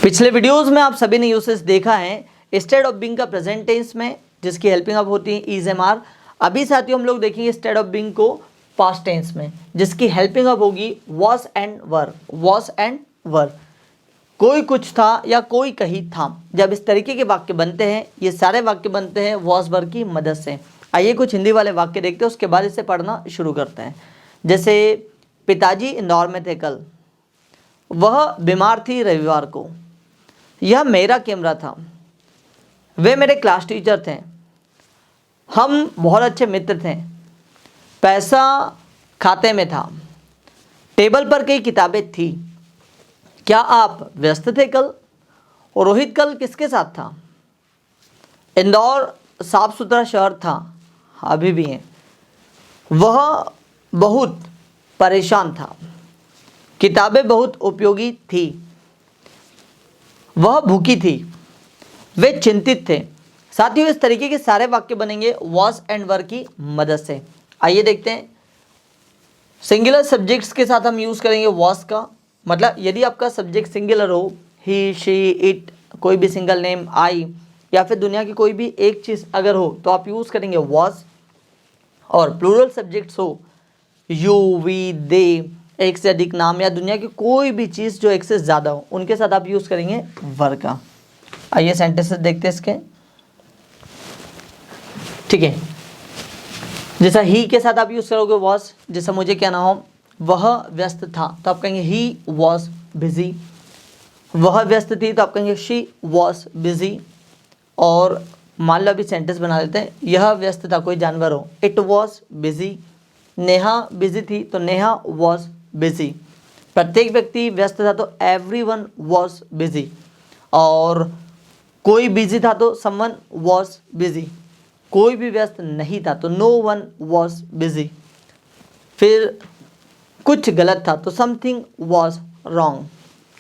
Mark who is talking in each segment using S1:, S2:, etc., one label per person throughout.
S1: पिछले वीडियोस में आप सभी ने यूसेस देखा है स्टेट ऑफ बीइंग का प्रेजेंट टेंस में, जिसकी हेल्पिंग अप होती है इज एम आर। अभी साथियों हम लोग देखेंगे स्टेट ऑफ बीइंग को पास्ट टेंस में, जिसकी हेल्पिंग अप होगी was and were. Was and were, कोई कुछ था या कोई कहीं था। जब इस तरीके के वाक्य बनते हैं, ये सारे वाक्य बनते हैं वॉस वर की मदद से। आइए कुछ हिंदी वाले वाक्य देखते हैं, उसके बाद इसे पढ़ना शुरू करते हैं। जैसे पिताजी इंदौर में थे कल, वह बीमार थी रविवार को, यह मेरा कैमरा था, वे मेरे क्लास टीचर थे, हम बहुत अच्छे मित्र थे, पैसा खाते में था, टेबल पर कई किताबें थी, क्या आप व्यस्त थे कल, रोहित कल किसके साथ था, इंदौर साफ सुथरा शहर था, अभी भी है, वह बहुत परेशान था, किताबें बहुत उपयोगी थी, वह भूखी थी, वे चिंतित थे। साथियों इस तरीके के सारे वाक्य बनेंगे वॉस एंड वर की मदद से। आइए देखते हैं। सिंगुलर सब्जेक्ट्स के साथ हम यूज़ करेंगे वॉस का, मतलब यदि आपका सब्जेक्ट सिंगुलर हो, ही शी इट, कोई भी सिंगल नेम, आई, या फिर दुनिया की कोई भी एक चीज़ अगर हो तो आप यूज़ करेंगे वॉस। और प्लूरल सब्जेक्ट्स हो, यू, वी, दे, एक से अधिक नाम या दुनिया की कोई भी चीज़ जो एक से ज़्यादा हो, उनके साथ आप यूज़ करेंगे वर का। आइए सेंटेंसेस देखते हैं इसके। ठीक है, जैसा ही के साथ आप यूज़ करोगे वॉज, जैसा मुझे क्या ना हो, वह व्यस्त था तो आप कहेंगे ही वॉज बिजी, वह व्यस्त थी तो आप कहेंगे शी वॉज बिजी। और मान लो अभी सेंटेंस बना लेते हैं, यह व्यस्त था, कोई जानवर हो, it was busy, Neha busy थी तो नेहा वॉज बिजी, प्रत्येक व्यक्ति व्यस्त था तो एवरीवन वॉज बिजी, और कोई बिजी था तो समवन वॉज बिजी, कोई भी व्यस्त नहीं था तो नो वन वॉज बिजी, फिर कुछ गलत था तो समथिंग वॉज रॉन्ग।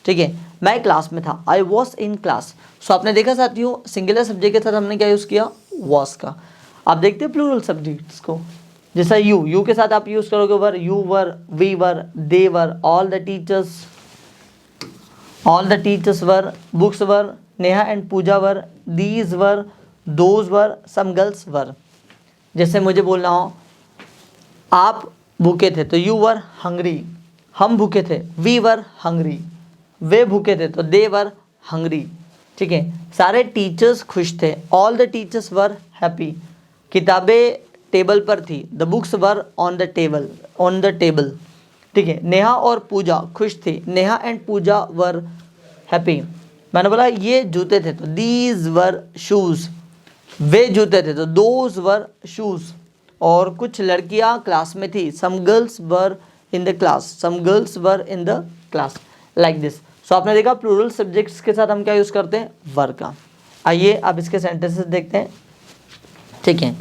S1: ठीक है, मैं क्लास में था, आई वॉज इन क्लास। सो आपने देखा साथियों सिंगुलर सब्जेक्ट के साथ हमने क्या यूज़ किया, वॉज का। आप देखते हैं प्लूरल सब्जेक्ट्स को, जैसा यू के साथ आप यूज़ करोगे were, you were, we were, they were, all the teachers were, books were, Neha and Puja were, these were, those were, some girls were. जैसे मुझे बोलना हो आप भूखे थे तो यू वर हंग्री, हम भूखे थे, वी वर हंग्री, वे भूखे थे तो दे वर हंग्री। ठीक है, सारे टीचर्स खुश थे, all the teachers were happy, किताबें टेबल पर थी, the books were on the table. ठीक है, नेहा और पूजा खुश थी, Neha and Puja were happy. मैंने बोला ये जूते थे तो दीज वर शूज़, वे जूते थे तो दोज वर शूज़। और कुछ लड़कियां क्लास में थी, some girls were in the class, like this. So आपने देखा प्लूरल सब्जेक्ट्स के साथ हम क्या यूज़ करते हैं, वर का। आइए अब इसके सेंटेंसेस देखते हैं। ठीक है,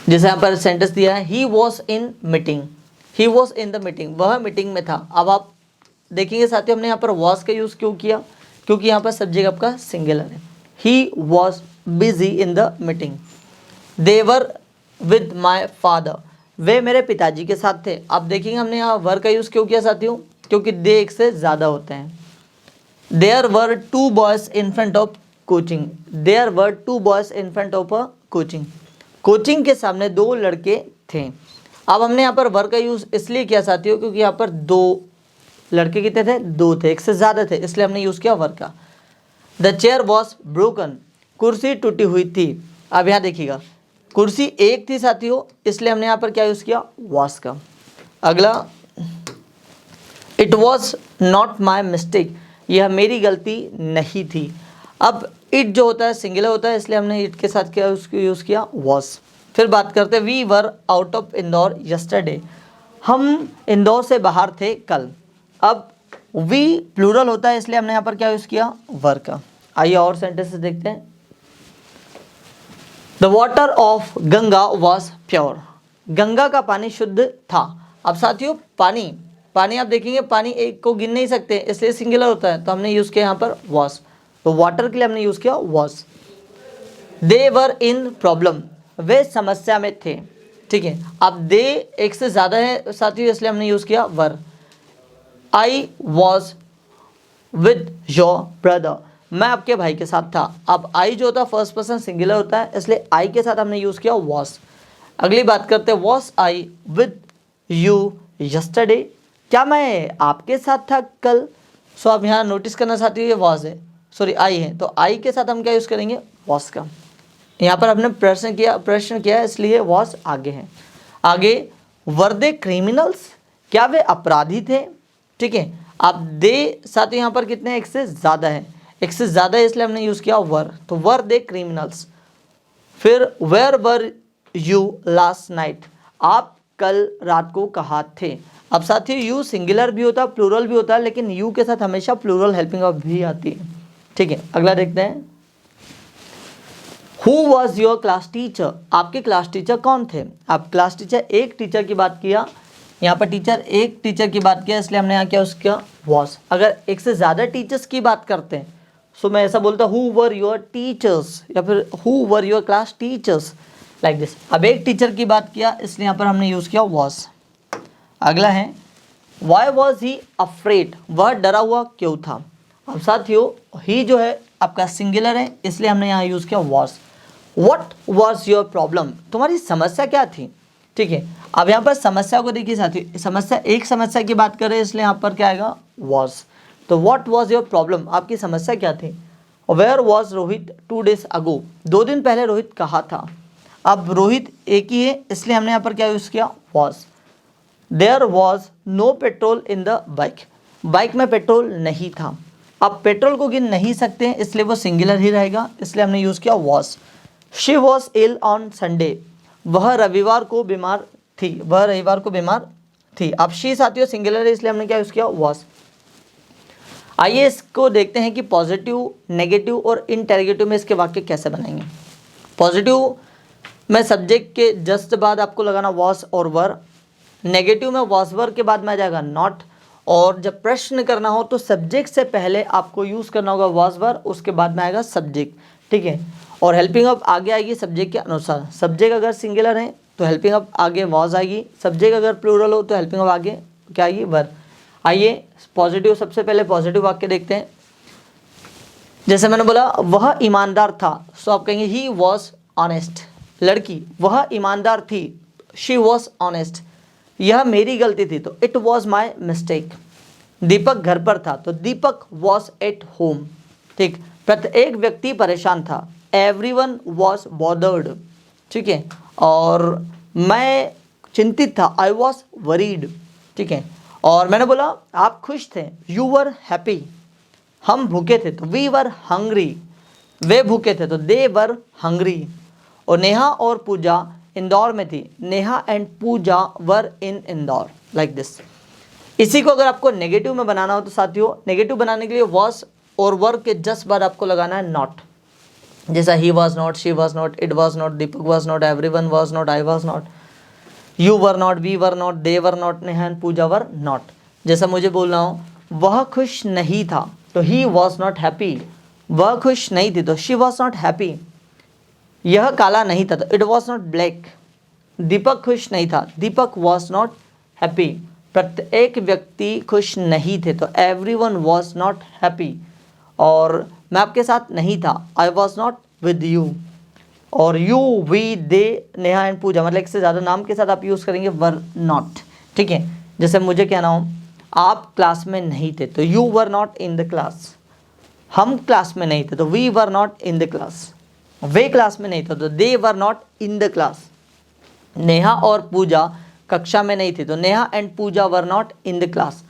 S1: जैसे यहाँ पर सेंटेंस दिया है, he was in meeting, he was in the meeting, वह मीटिंग में था। अब आप देखेंगे साथियों हमने यहाँ पर वॉज का यूज़ क्यों किया, क्योंकि यहाँ पर सब्जेक्ट आपका सिंगुलर है। He was busy in the meeting, they were with my father, वे मेरे पिताजी के साथ थे। अब देखेंगे हमने यहाँ वर का यूज़ क्यों किया साथियों, क्योंकि दे एक से ज़्यादा होते हैं। There were two boys in front of coaching, there were two boys in front of a coaching, coaching के सामने दो लड़के थे। अब हमने यहाँ पर वर का यूज़ इसलिए किया साथियों क्योंकि यहाँ पर दो लड़के कितने थे, दो थे, एक से ज़्यादा थे, इसलिए हमने यूज़ किया वर का। द चेयर वॉज ब्रोकन, कुर्सी टूटी हुई थी। अब यहाँ देखिएगा कुर्सी एक थी साथियों, इसलिए हमने यहाँ पर क्या यूज़ किया, वॉज का। अगला, it was not my mistake, यह मेरी गलती नहीं थी। अब इट जो होता है सिंगुलर होता है, इसलिए हमने इट के साथ क्या उसको यूज़ किया, वॉज। फिर बात करते हैं, we were out of Indore yesterday, हम इंदौर से बाहर थे कल। अब वी प्लूरल होता है, इसलिए हमने यहाँ पर क्या यूज़ किया, वर का। आइए और सेंटेंसेस देखते हैं। The water of Ganga was pure, Ganga का पानी शुद्ध था। अब साथियों पानी आप देखेंगे पानी एक को गिन नहीं सकते, इसलिए सिंगुलर होता है, तो हमने यूज़ किया यहाँ पर वॉज। तो वाटर के लिए हमने यूज़ किया was. They were in problem, वे समस्या में थे। ठीक है, अब दे एक से ज़्यादा है साथियों, इसलिए हमने यूज़ किया were. I was with your brother, मैं आपके भाई के साथ था। अब आई जो होता है फर्स्ट पर्सन सिंगुलर होता है, इसलिए आई के साथ हमने यूज़ किया वॉस। अगली बात करते हैं, was I with you yesterday, क्या मैं आपके साथ था कल। सो आप यहाँ नोटिस करना चाहती है वॉस है, सॉरी आई है, तो आई के साथ हम क्या यूज़ करेंगे, वॉस का। यहाँ पर हमने प्रश्न किया इसलिए वॉस आगे है। आगे, वर दे क्रिमिनल्स, क्या वे अपराधी थे। ठीक है, अब दे साथ यहाँ पर कितने, एक से ज़्यादा है, एक से ज़्यादा है इसलिए हमने यूज़ किया वर, तो वर दे क्रिमिनल्स। फिर where were you last night, आप कल रात को कहाँ थे। अब साथियों यू सिंगुलर भी होता है प्लूरल भी होता है, लेकिन यू के साथ हमेशा प्लूरल हेल्पिंग ऑफ भी आती है। ठीक है, अगला देखते हैं, who was your class teacher, आपके क्लास टीचर कौन थे। आप क्लास टीचर एक टीचर की बात किया, यहाँ पर टीचर एक टीचर की बात किया इसलिए हमने यहाँ क्या उसका वॉज। अगर एक से ज़्यादा टीचर्स की बात करते हैं सो मैं ऐसा बोलता हु वर योर टीचर्स, या फिर who were your class teachers, like this. अब एक टीचर की बात किया इसलिए यहाँ पर हमने यूज़ किया वॉज। अगला है, वाई वॉज ही अफ्रेड, वह डरा हुआ क्यों था। अब साथियों ही जो है आपका सिंगुलर है इसलिए हमने यहाँ यूज़ किया was. What was your problem, तुम्हारी समस्या क्या थी। ठीक है, अब यहाँ पर समस्या को देखिए साथियों, समस्या एक समस्या की बात करें इसलिए यहाँ पर क्या आएगा वॉज। तो व्हाट वॉज योर प्रॉब्लम, आपकी समस्या क्या थी। वेयर वॉज रोहित 2 days अगो, 2 दिन पहले रोहित कहाँ था। अब रोहित एक ही है इसलिए हमने यहाँ पर क्या यूज़ किया was. There was no petrol in the bike, bike में पेट्रोल नहीं था। अब पेट्रोल को गिन नहीं सकते हैं इसलिए वो सिंगुलर ही रहेगा इसलिए हमने यूज़ किया was. She was ill on Sunday, वह रविवार को बीमार थी, वह रविवार को बीमार थी। अब शी साथियों सिंगुलर है इसलिए हमने क्या यूज़ किया वॉज। आइए इसको देखते हैं कि पॉजिटिव, नेगेटिव और इंटेरोगेटिव में इसके वाक्य कैसे बनाएंगे। पॉजिटिव में सब्जेक्ट के जस्ट बाद आपको लगाना वॉज और वर, नेगेटिव में वॉज वर के बाद में आ जाएगा नॉट, और जब प्रश्न करना हो तो सब्जेक्ट से पहले आपको यूज़ करना होगा वॉज वर, उसके बाद में आएगा सब्जेक्ट। ठीक है, और हेल्पिंग अप आगे आएगी सब्जेक्ट के अनुसार। सब्जेक्ट अगर सिंगुलर है तो हेल्पिंग अप आगे वॉज आएगी, सब्जेक्ट अगर प्लूरल हो तो हेल्पिंग अप आगे क्या आएगी वर। आइए पॉजिटिव, सबसे पहले पॉजिटिव वाक्य देखते हैं। जैसे मैंने बोला वह ईमानदार था, सो आप कहेंगे ही वॉज ऑनेस्ट। लड़की, वह ईमानदार थी, शी वॉज ऑनेस्ट। यह मेरी गलती थी, तो इट वॉज माई मिस्टेक। दीपक घर पर था, तो दीपक वॉज एट होम। ठीक, प्रत्येक व्यक्ति परेशान था, एवरीवन वॉज बॉदर्ड। ठीक है, और मैं चिंतित था, आई वॉज वरीड। ठीक है, और मैंने बोला आप खुश थे, यू वर हैप्पी। हम भूखे थे, तो वी वर हंग्री। वे भूखे थे, तो दे वर हंग्री। और नेहा और पूजा इंदौर में थी, Neha and Puja were in Indore, like this. इसी को अगर आपको नेगेटिव में बनाना हो तो साथियों नेगेटिव बनाने के लिए वॉज और वर के जस्ट बाद आपको लगाना है नॉट। जैसा ही was not, she was not, it was not, Deepak was not, everyone was not, I was not, you were not, we were not, they were not, Neha and Puja were not. जैसा मुझे बोलना हो वह खुश नहीं था, तो ही वॉज नॉट हैप्पी। वह खुश नहीं थी, तो शी वॉज नॉट हैप्पी। यह काला नहीं था, तो इट वॉज नॉट ब्लैक। दीपक खुश नहीं था, दीपक वॉज नॉट हैप्पी। प्रत्येक व्यक्ति खुश नहीं थे, तो एवरीवन वॉज नॉट हैप्पी। और मैं आपके साथ नहीं था, I was not with you. और you, we, they, Neha and Puja, मतलब एक से ज़्यादा नाम के साथ आप यूज़ करेंगे वर नॉट। ठीक है, जैसे मुझे कहना हो आप क्लास में नहीं थे, तो you were not in the class. हम क्लास में नहीं थे, तो we were not in the class. वे क्लास में नहीं थे, तो they were not in the class. Neha और पूजा कक्षा में नहीं थे, तो Neha and Puja were not in the class.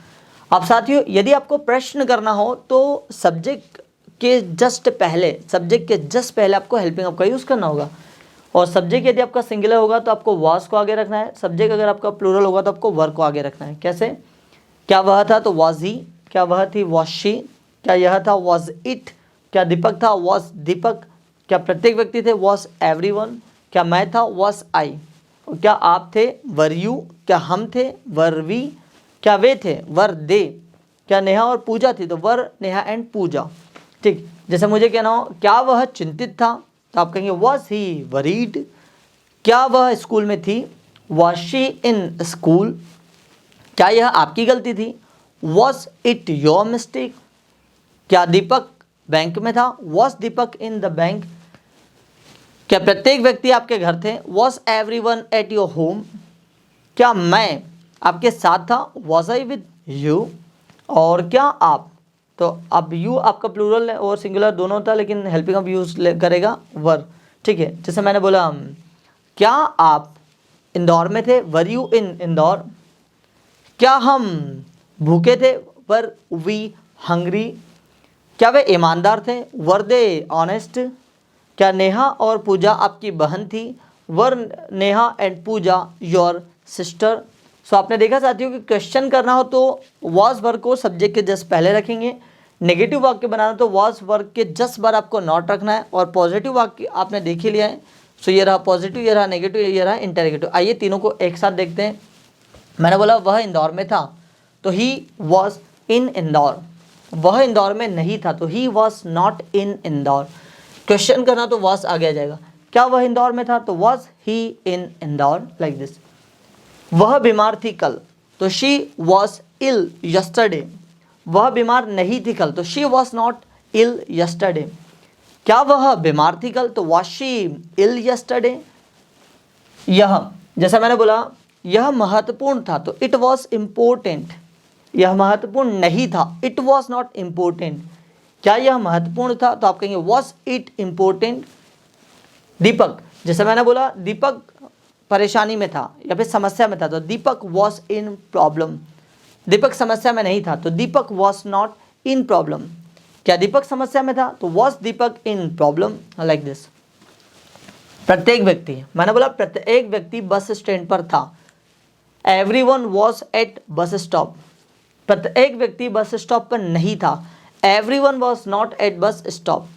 S1: अब साथियों यदि आपको प्रश्न करना हो तो सब्जेक्ट के जस्ट पहले आपको हेल्पिंग अप का यूज़ करना होगा। और सब्जेक्ट यदि आपका सिंगुलर होगा तो आपको वॉज को आगे रखना है, सब्जेक्ट अगर आपका प्लूरल होगा तो आपको वर को आगे रखना है। कैसे, क्या वह था तो वॉज ही, क्या वह थी वॉज शी, क्या यह था वॉज इट, क्या दीपक था वॉज दीपक, क्या प्रत्येक व्यक्ति थे वॉज एवरीवन, क्या मैं था वॉज आई, क्या आप थे वर यू, क्या हम थे वर वी, क्या वे थे वर दे, क्या नेहा और पूजा थी तो वर नेहा एंड पूजा। ठीक, जैसे मुझे कहना हो क्या वह चिंतित था, तो आप कहेंगे वॉज ही वरीड। क्या वह स्कूल में थी, वॉज शी इन स्कूल। क्या यह आपकी गलती थी, वॉज इट योर मिस्टेक। क्या दीपक बैंक में था? Was Deepak in the bank? क्या प्रत्येक व्यक्ति आपके घर थे? Was everyone at your home? क्या मैं आपके साथ था? Was I with you? और क्या आप, तो अब यू आपका प्लूरल और सिंगुलर दोनों था, लेकिन हेल्पिंग ऑफ यूज करेगा वर, ठीक है। जैसे मैंने बोला क्या आप इंदौर में थे? Were you in Indore? क्या हम भूखे थे? Were we hungry? क्या वे ईमानदार थे? Were they honest? क्या नेहा और पूजा आपकी बहन थी? Were Neha and Puja your sister? So आपने देखा साथियों कि क्वेश्चन करना हो तो वॉज वर्ग को सब्जेक्ट के जस्ट पहले रखेंगे, नेगेटिव वाक्य बनाना तो वॉज वर्ग के जस्ट बार आपको नॉट रखना है, और पॉजिटिव वाक्य आपने देख ही लिया है। सो ये रहा पॉजिटिव, ये रहा नेगेटिव, ये रहा इंटरगेटिव। आइए तीनों को एक साथ देखते हैं। मैंने बोला वह इंदौर में था, तो ही वॉज इन इंदौर। वह इंदौर में नहीं था, तो ही was not in Indore. Question करना तो वॉज आगे आ जाएगा। क्या वह इंदौर में था? तो was he in Indore, like this. वह बीमार थी कल, तो शी वॉज इल यस्टरडे। वह बीमार नहीं थी कल, तो she was not ill yesterday. क्या वह बीमार थी कल? तो वॉज शी इल यस्टरडे। यह, जैसा मैंने बोला यह महत्वपूर्ण था, तो इट वॉज इम्पोर्टेंट। यह महत्वपूर्ण नहीं था, इट वॉज नॉट इम्पोर्टेंट। क्या यह महत्वपूर्ण था? तो आप कहेंगे वॉज इट इम्पोर्टेंट। दीपक, जैसे मैंने बोला दीपक परेशानी में था या फिर समस्या में था, तो दीपक वॉज इन प्रॉब्लम। दीपक समस्या में नहीं था, तो दीपक वॉज नॉट इन प्रॉब्लम। क्या दीपक समस्या में था? तो was Deepak in problem, like this. प्रत्येक व्यक्ति, मैंने बोला प्रत्येक व्यक्ति बस स्टैंड पर था। Everyone was at bus stop. प्रत्येक व्यक्ति बस स्टॉप पर नहीं था। Everyone was not at bus stop.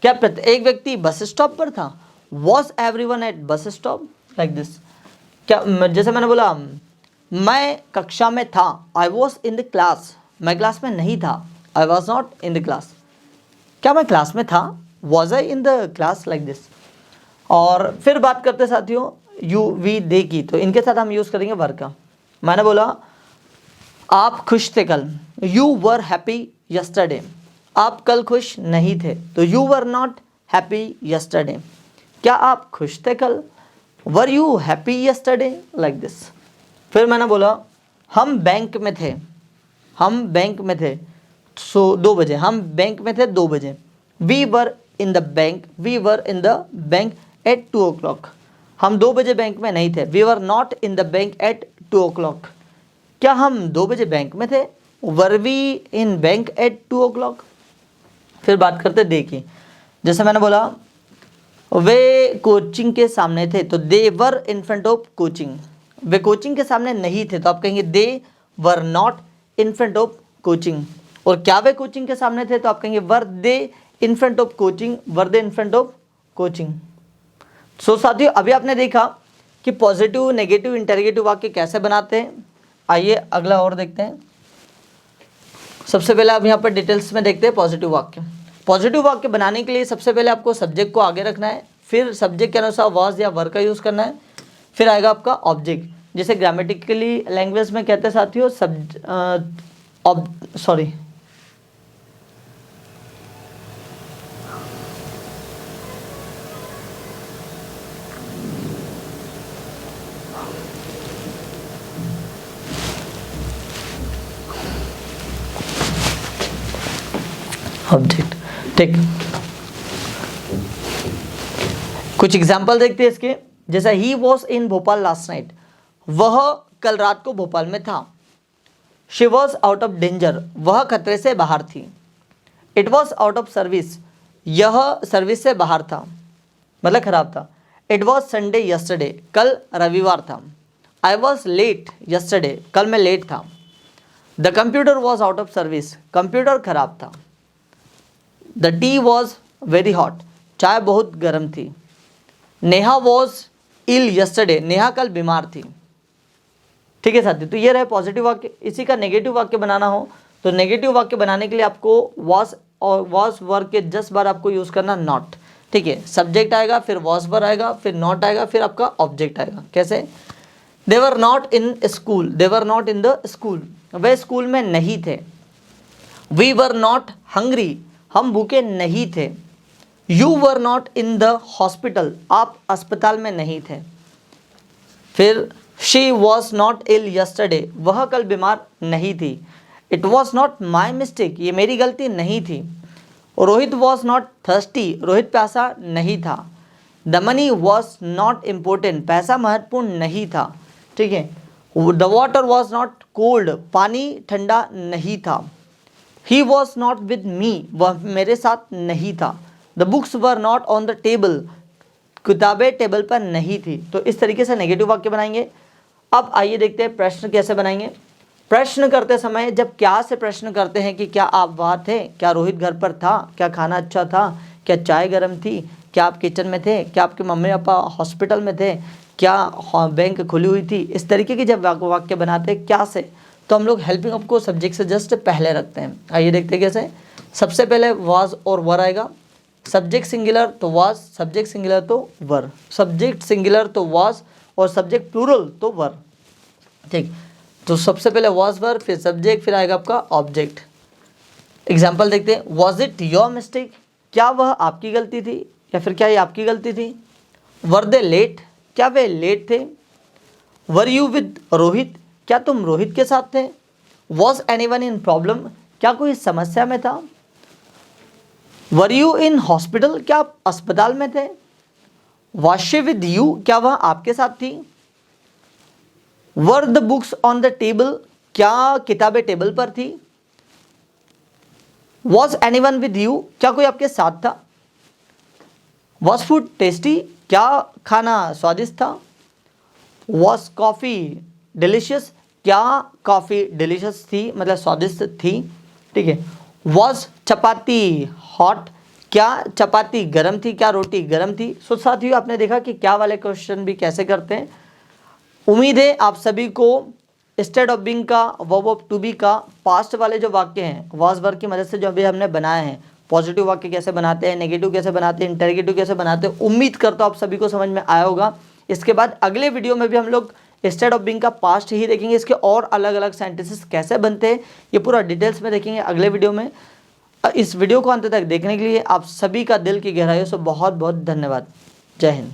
S1: क्या प्रत्येक व्यक्ति बस स्टॉप पर था? Was everyone eight bus stop, like this. क्या, जैसे मैंने बोला मैं कक्षा में था, I was in the class. मैं क्लास में नहीं था, I was not in the class. क्या मैं क्लास में था? Was I in the class, like this. और फिर बात करते साथियों यू वी दे की, तो इनके साथ हम यूज़ करेंगे वर्ग का। मैंने बोला आप खुश थे कल, यू वर हैप्पी यस्टरडे। आप कल खुश नहीं थे, तो you were not happy yesterday. क्या आप खुश थे कल? Were you happy yesterday, like this. फिर मैंने बोला हम बैंक में थे, हम बैंक में थे, सो 2 बजे, हम बैंक में थे 2 बजे। We were in the bank, we were in the bank at 2 o'clock। हम 2 बजे बैंक में नहीं थे, we were not in the bank at 2 o'clock। क्या हम 2 बजे बैंक में थे? Were we in bank at 2 o'clock। फिर बात करते देखिए, जैसे मैंने बोला वे कोचिंग के सामने थे, तो they were in front of coaching. वे कोचिंग के सामने नहीं थे, तो आप कहेंगे they were not in front of coaching. और क्या वे कोचिंग के सामने थे? तो आप कहेंगे were they in front of coaching, were they in front of coaching. So साथियों अभी आपने देखा कि पॉजिटिव, नेगेटिव, इंटरगेटिव वाक्य कैसे बनाते हैं। आइए अगला और देखते हैं। सबसे पहले आप यहाँ पर डिटेल्स में देखते हैं पॉजिटिव वाक्य। पॉजिटिव वाक्य बनाने के लिए सबसे पहले आपको सब्जेक्ट को आगे रखना है, फिर सब्जेक्ट के अनुसार वॉज या वर का यूज़ करना है, फिर आएगा आपका ऑब्जेक्ट, जिसे ग्रामेटिकली लैंग्वेज में कहते हैं साथियों ऑब्जेक्ट। ठीक, कुछ एग्जाम्पल देखते हैं इसके। जैसा ही was in Bhopal last night, वह कल रात को भोपाल में था। She was out of danger, वह खतरे से बाहर थी। It was out of service, यह सर्विस से बाहर था, मतलब खराब था। इट वॉज संडे यस्टरडे, कल रविवार था। आई वॉज लेट यस्टरडे, कल मैं लेट था। The computer was out of service, computer खराब था। The tea was very hot, चाय बहुत गर्म थी। Neha was ill yesterday, Neha कल बीमार थी। ठीक है साथी, तो ये रहे पॉजिटिव वाक्य। इसी का नेगेटिव वाक्य बनाना हो तो नेगेटिव वाक्य बनाने के लिए आपको वॉज और वॉज वर्ग के जस्ट बार आपको यूज़ करना नॉट। ठीक है, सब्जेक्ट आएगा, फिर वॉज वर आएगा, फिर नॉट आएगा, फिर आपका ऑब्जेक्ट आएगा। कैसे? They were not in school, they were not in the school, वे स्कूल में नहीं थे। वी वर नॉट हंग्री, हम भूखे नहीं थे। You were not in the hospital, आप अस्पताल में नहीं थे। फिर she was not ill yesterday, वह कल बीमार नहीं थी। It was not my mistake, ये मेरी गलती नहीं थी। Rohit was not thirsty, Rohit प्यासा नहीं था। The money was not important, पैसा महत्वपूर्ण नहीं था। ठीक है। The water was not cold, पानी ठंडा नहीं था। He was not with me, वह मेरे साथ नहीं था। The books were not on the table, किताबें टेबल पर नहीं थी। तो इस तरीके से नेगेटिव वाक्य बनाएंगे। अब आइए देखते हैं प्रश्न कैसे बनाएंगे। प्रश्न करते समय जब क्या से प्रश्न करते हैं कि क्या आप वहाँ थे, क्या रोहित घर पर था, क्या खाना अच्छा था, क्या चाय गर्म थी, क्या आप किचन में थे, क्या आपके मम्मी पापा हॉस्पिटल में थे, क्या बैंक खुली हुई थी, इस तरीके की जब वाक्य बनाते हैं क्या से, तो हम लोग हेल्पिंग ऑफ को सब्जेक्ट से जस्ट पहले रखते हैं। आइए देखते हैं कैसे। सबसे पहले वाज और वर आएगा। सब्जेक्ट सिंगुलर तो वाज, सब्जेक्ट सिंगुलर तो वर, सब्जेक्ट सिंगुलर तो वाज और सब्जेक्ट प्लूरल तो वर। ठीक, तो सबसे पहले वाज वर, फिर सब्जेक्ट, फिर आएगा आपका ऑब्जेक्ट। एग्जाम्पल देखते हैं। वॉज इट योर मिस्टेक, क्या वह आपकी गलती थी या फिर क्या ये आपकी गलती थी। वर दे लेट, क्या वे लेट थे। वर यू विद रोहित, क्या तुम रोहित के साथ थे। वॉज एनीवन इन प्रॉब्लम, क्या कोई समस्या में था। वर यू इन हॉस्पिटल, क्या आप अस्पताल में थे। वॉज शी विद यू, क्या वह आपके साथ थी। Were the books on the table, क्या किताबें टेबल पर थी। वॉज एनीवन विद यू, क्या कोई आपके साथ था। वॉज फूड टेस्टी, क्या खाना स्वादिष्ट था। वॉज कॉफ़ी डिलीशियस, क्या कॉफ़ी डिलीशियस थी मतलब स्वादिष्ट थी। ठीक है। वॉज चपाती हॉट, क्या चपाती गर्म थी, क्या रोटी गर्म थी। सो साथियों आपने देखा कि क्या वाले क्वेश्चन भी कैसे करते हैं। उम्मीद है आप सभी को स्टेट ऑफ बीइंग का, वर्ब ऑफ टू बी का पास्ट वाले जो वाक्य हैं वॉज वर्ब की मदद से जो अभी हमने बनाए हैं, पॉजिटिव वाक्य कैसे बनाते हैं, नेगेटिव कैसे बनाते हैं, इंटरगेटिव कैसे बनाते हैं, उम्मीद करता हूँ आप सभी को समझ में आया होगा। इसके बाद अगले वीडियो में भी हम लोग स्टेट ऑफ बीइंग का पास्ट ही देखेंगे, इसके और अलग अलग सेंटेंसेस कैसे बनते हैं ये पूरा डिटेल्स में देखेंगे अगले वीडियो में। इस वीडियो को अंत तक देखने के लिए आप सभी का दिल की गहराइयों से बहुत बहुत धन्यवाद। जय हिंद।